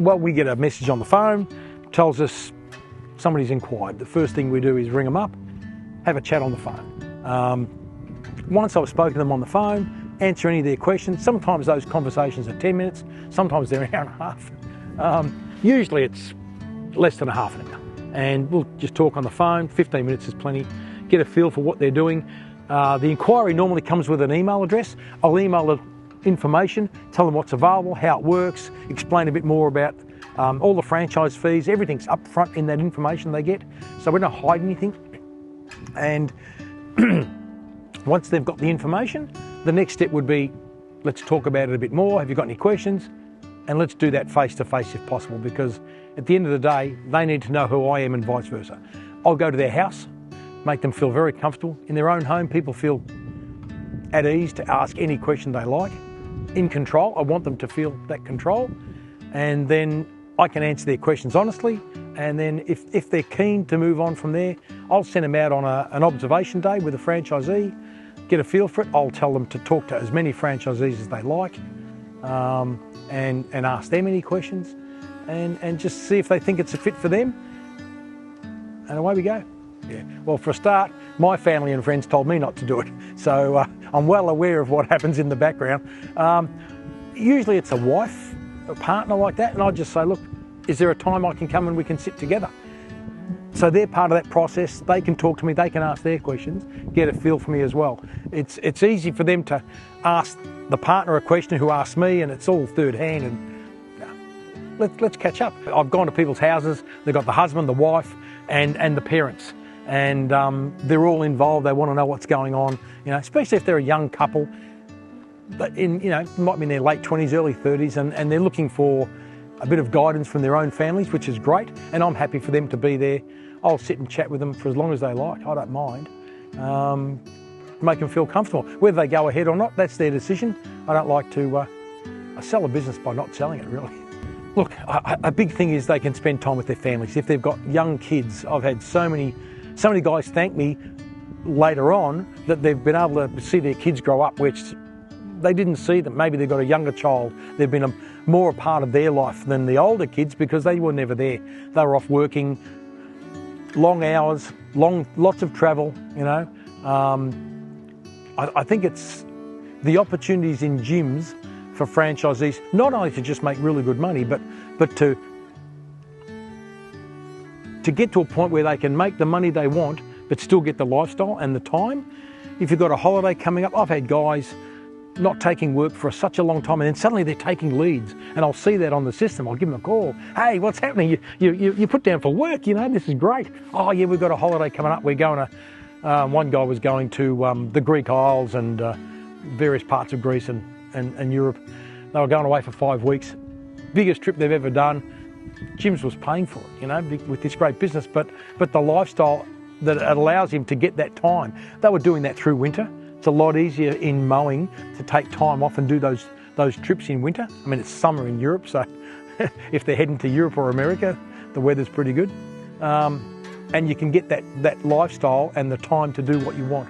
Well, we get a message on the phone, tells us somebody's inquired. The first thing we do is ring them up, have a chat on the phone. Once I've spoken to them on the phone, answer any of their questions. Sometimes those conversations are 10 minutes, sometimes they're an hour and a half. Usually it's less than a half an hour. And we'll just talk on the phone, 15 minutes is plenty, get a feel for what they're doing. The inquiry normally comes with an email address. I'll email the information, tell them what's available, how it works, explain a bit more about all the franchise fees. Everything's up front in that information they get, so we don't hide anything. And once they've got the information, the next step would be, let's talk about it a bit more. Have you got any questions? And let's do that face to face if possible, because at the end of the day, they need to know who I am and vice versa. I'll go to their house, make them feel very comfortable. In their own home, people feel at ease to ask any question they like. In control, I want them to feel that control. And then I can answer their questions honestly. And then if they're keen to move on from there, I'll send them out on an observation day with a franchisee, get a feel for it. I'll tell them to talk to as many franchisees as they like, and ask them any questions, and just see if they think it's a fit for them. And away we go. Yeah. Well, for a start, my family and friends told me not to do it, so I'm well aware of what happens in the background. Usually it's a wife, a partner like that, and I just say, look, is there a time I can come and we can sit together? So they're part of that process. They can talk to me, they can ask their questions, get a feel for me as well. It's easy for them to ask the partner a question who asks me, and it's all third hand, and let's catch up. I've gone to people's houses, they've got the husband, the wife, and the parents. And they're all involved. They want to know what's going on, especially if they're a young couple, but might be in their late 20s, early 30s, and they're looking for a bit of guidance from their own families, which is great. And I'm happy for them to be there. I'll sit and chat with them for as long as they like. I don't mind. Make them feel comfortable. Whether they go ahead or not, that's their decision. I don't like to sell a business by not selling it, really. Look, a big thing is they can spend time with their families. If they've got young kids, I've had so many guys thank me later on that they've been able to see their kids grow up, which they didn't see them. Maybe they've got a younger child. They've been more a part of their life than the older kids because they were never there. They were off working, long hours, lots of travel, I think it's the opportunities in gyms for franchisees, not only to just make really good money, but to get to a point where they can make the money they want, but still get the lifestyle and the time. If you've got a holiday coming up, I've had guys not taking work for such a long time, and then suddenly they're taking leads, and I'll see that on the system. I'll give them a call. Hey, what's happening? You put down for work, this is great. Oh yeah, we've got a holiday coming up. We're going to, one guy was going to the Greek Isles and various parts of Greece and Europe. They were going away for 5 weeks. Biggest trip they've ever done. Jim's was paying for it, with this great business, but the lifestyle that it allows him to get that time. They were doing that through winter. It's a lot easier in mowing to take time off and do those trips in winter. I mean, it's summer in Europe, so if they're heading to Europe or America, the weather's pretty good. And you can get that lifestyle and the time to do what you want.